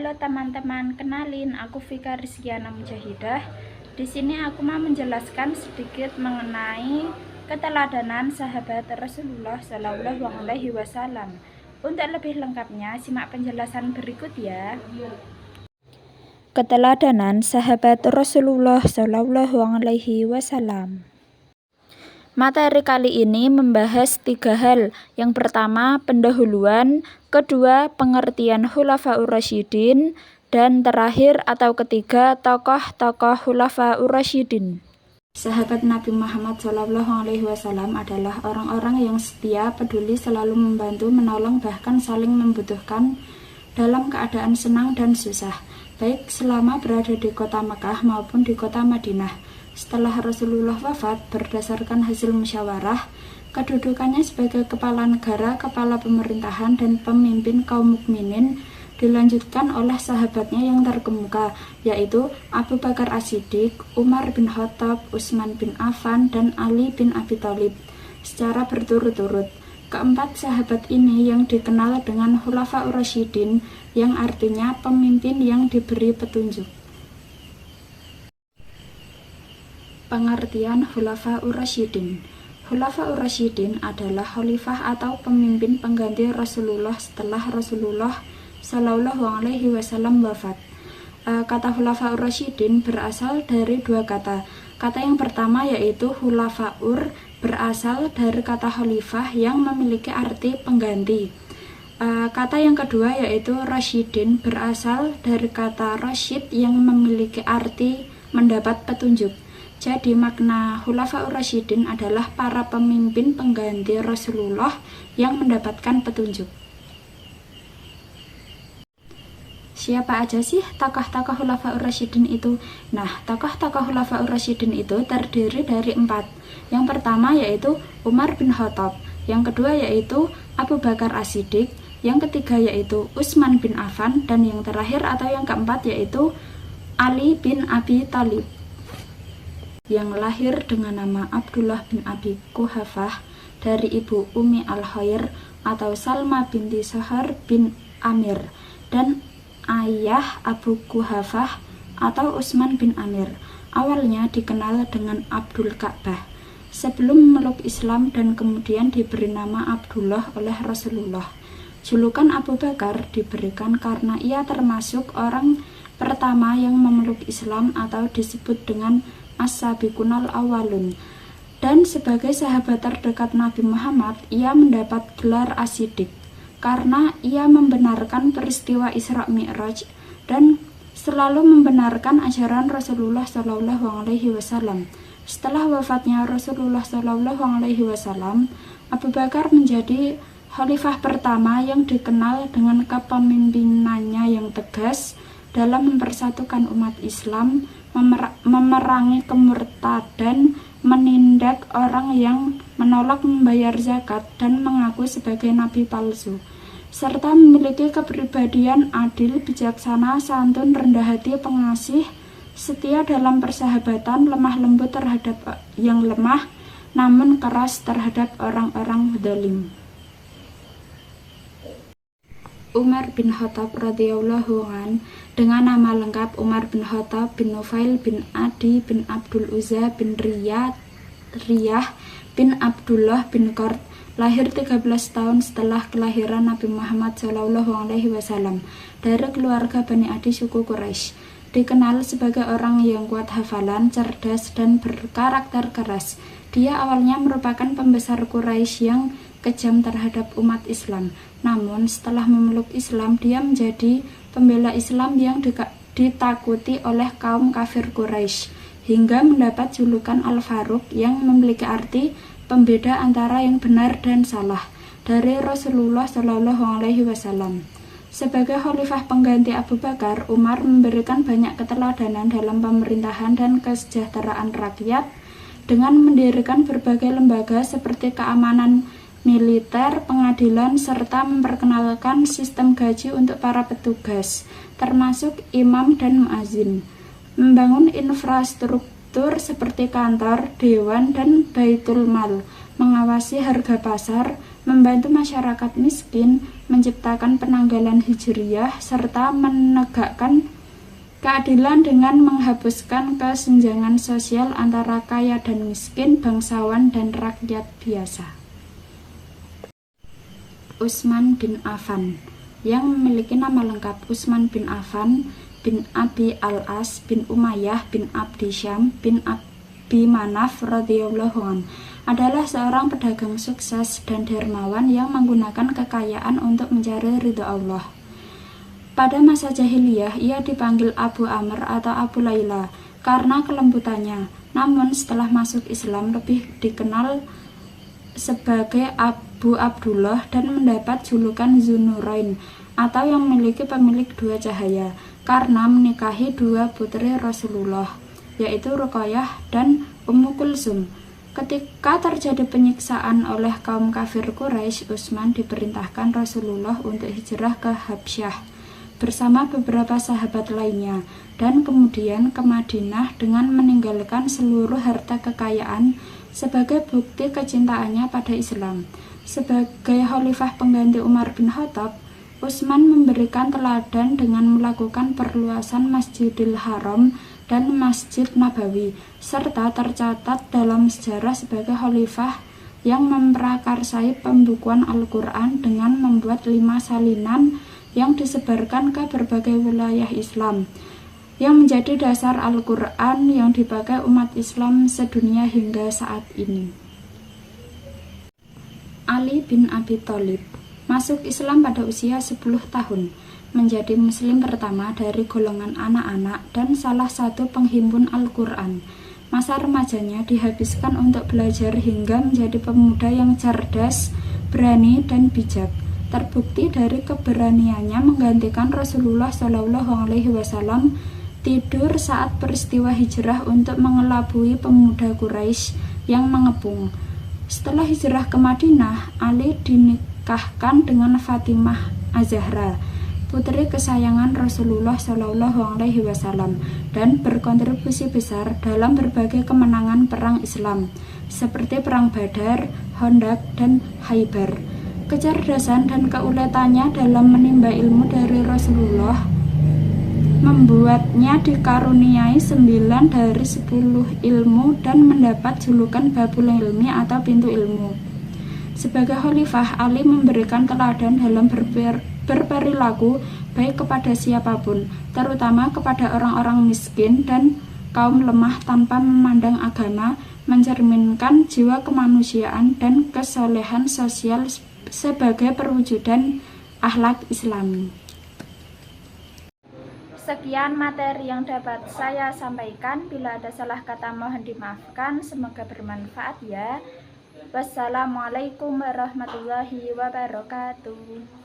Halo teman-teman, kenalin aku Vika Rizkiana Mujahidah. Di sini aku mau menjelaskan sedikit mengenai keteladanan sahabat Rasulullah Shallallahu Alaihi Wasallam. Untuk lebih lengkapnya, simak penjelasan berikut ya. Keteladanan sahabat Rasulullah Shallallahu Alaihi Wasallam. Materi kali ini membahas 3 hal. Yang pertama, pendahuluan, kedua, pengertian Khulafaur Rasyidin, dan terakhir atau ketiga, tokoh-tokoh Khulafaur Rasyidin. Sahabat Nabi Muhammad SAW adalah orang-orang yang setia, peduli, selalu membantu, menolong, bahkan saling membutuhkan dalam keadaan senang dan susah, baik selama berada di kota Mekah maupun di kota Madinah. Setelah Rasulullah wafat, berdasarkan hasil musyawarah, kedudukannya sebagai kepala negara, kepala pemerintahan, dan pemimpin kaum mukminin dilanjutkan oleh sahabatnya yang terkemuka, yaitu Abu Bakar As-Siddiq, Umar bin Khattab, Utsman bin Affan, dan Ali bin Abi Thalib secara berturut-turut. Keempat sahabat ini yang dikenal dengan Khulafaur Rasyidin, yang artinya pemimpin yang diberi petunjuk. Pengertian Khulafaur Rasyidin. Khulafaur Rasyidin adalah khalifah atau pemimpin pengganti Rasulullah setelah Rasulullah Shallallahu Alaihi Wasallam wafat. Kata Khulafaur Rasyidin berasal dari 2 kata. Kata yang pertama yaitu khulafaur, berasal dari kata khalifah yang memiliki arti pengganti. Kata yang kedua yaitu Rasyidin, berasal dari kata Rasyid yang memiliki arti mendapat petunjuk. Jadi makna Khulafaur Rasyidin adalah para pemimpin pengganti Rasulullah yang mendapatkan petunjuk. Siapa aja sih tokoh-tokoh Khulafaur Rasyidin itu? Nah, tokoh-tokoh Khulafaur Rasyidin itu terdiri dari 4. Yang pertama yaitu Umar bin Khattab, yang kedua yaitu Abu Bakar As-Siddiq, yang ketiga yaitu Utsman bin Affan, dan yang terakhir atau yang keempat yaitu Ali bin Abi Thalib, yang lahir dengan nama Abdullah bin Abi Quhafah dari ibu Ummi al-Khair atau Salma binti Sahar bin Amir, dan ayah Abu Quhafah atau Utsman bin Amir awalnya dikenal dengan Abdul Ka'bah sebelum memeluk Islam dan kemudian diberi nama Abdullah oleh Rasulullah. Julukan Abu Bakar diberikan karena ia termasuk orang pertama yang memeluk Islam atau disebut dengan As-Sabiqunal Awwalun, dan sebagai sahabat terdekat Nabi Muhammad, ia mendapat gelar As-Siddiq karena ia membenarkan peristiwa Isra Mi'raj dan selalu membenarkan ajaran Rasulullah Shallallahu Alaihi Wasallam. Setelah wafatnya Rasulullah Shallallahu Alaihi Wasallam, Abu Bakar menjadi khalifah pertama yang dikenal dengan kepemimpinannya yang tegas dalam mempersatukan umat Islam, memerangi kemurtadan, menindak orang yang menolak membayar zakat dan mengaku sebagai nabi palsu, serta memiliki kepribadian adil, bijaksana, santun, rendah hati, pengasih, setia dalam persahabatan, lemah lembut terhadap yang lemah, namun keras terhadap orang-orang zalim. Umar bin Khattab radhiyallahu an, dengan nama lengkap Umar bin Khattab bin Nufail bin Adi bin Abdul Uzza bin Riyah bin Abdullah bin Qurt, lahir 13 tahun setelah kelahiran Nabi Muhammad SAW dari keluarga Bani Adi suku Quraisy. Dikenal sebagai orang yang kuat hafalan, cerdas, dan berkarakter keras. Dia awalnya merupakan pembesar Quraisy yang kejam terhadap umat Islam. Namun setelah memeluk Islam, dia menjadi pembela Islam yang ditakuti oleh kaum kafir Quraisy, hingga mendapat julukan Al-Faruq yang memiliki arti pembeda antara yang benar dan salah dari Rasulullah Shallallahu Alaihi Wasallam. Sebagai khalifah pengganti Abu Bakar, Umar memberikan banyak keteladanan dalam pemerintahan dan kesejahteraan rakyat dengan mendirikan berbagai lembaga seperti keamanan militer, pengadilan, serta memperkenalkan sistem gaji untuk para petugas, termasuk imam dan muazin, membangun infrastruktur seperti kantor, dewan, dan baitul mal, mengawasi harga pasar, membantu masyarakat miskin, menciptakan penanggalan hijriyah, serta menegakkan keadilan dengan menghapuskan kesenjangan sosial antara kaya dan miskin, bangsawan dan rakyat biasa. Utsman bin Affan, yang memiliki nama lengkap Utsman bin Affan bin Abi al-As bin Umayyah bin Abdi Syam bin Abi Manaf radhiyallahu anhu, adalah seorang pedagang sukses dan dermawan yang menggunakan kekayaan untuk mencari ridha Allah. Pada masa jahiliyah, ia dipanggil Abu Amr atau Abu Laila karena kelembutannya. Namun setelah masuk Islam lebih dikenal sebagai Abu Abdullah dan mendapat julukan Dzunurain atau yang memiliki pemilik dua cahaya karena menikahi dua putri Rasulullah, yaitu Ruqayyah dan Ummu Kulsum. Ketika terjadi penyiksaan oleh kaum kafir Quraisy, Utsman diperintahkan Rasulullah untuk hijrah ke Habsyah bersama beberapa sahabat lainnya dan kemudian ke Madinah dengan meninggalkan seluruh harta kekayaan sebagai bukti kecintaannya pada Islam. Sebagai khalifah pengganti Umar bin Khattab, Utsman memberikan teladan dengan melakukan perluasan Masjidil Haram dan Masjid Nabawi, serta tercatat dalam sejarah sebagai khalifah yang memprakarsai pembukuan Al-Quran dengan membuat 5 salinan yang disebarkan ke berbagai wilayah Islam, yang menjadi dasar Al-Quran yang dipakai umat Islam sedunia hingga saat ini. Ali bin Abi Thalib masuk Islam pada usia 10 tahun, menjadi muslim pertama dari golongan anak-anak dan salah satu penghimpun Al-Quran. Masa remajanya dihabiskan untuk belajar hingga menjadi pemuda yang cerdas, berani, dan bijak. Terbukti dari keberaniannya menggantikan Rasulullah SAW tidur saat peristiwa hijrah untuk mengelabui pemuda Quraisy yang mengepung. Setelah hijrah ke Madinah, Ali dinikahkan dengan Fatimah Az-Zahra, putri kesayangan Rasulullah SAW, dan berkontribusi besar dalam berbagai kemenangan perang Islam seperti Perang Badar, Khandaq, dan Khaibar. Kecerdasan dan keuletannya dalam menimba ilmu dari Rasulullah membuatnya dikaruniai 9 dari 10 ilmu dan mendapat julukan Babul Ilmi atau pintu ilmu. Sebagai khalifah, Ali memberikan teladan dalam berperilaku baik kepada siapapun, terutama kepada orang-orang miskin dan kaum lemah tanpa memandang agama, mencerminkan jiwa kemanusiaan dan kesolehan sosial sebagai perwujudan akhlak Islami. Sekian materi yang dapat saya sampaikan. Bila ada salah kata mohon dimaafkan. Semoga bermanfaat ya. Wassalamualaikum warahmatullahi wabarakatuh.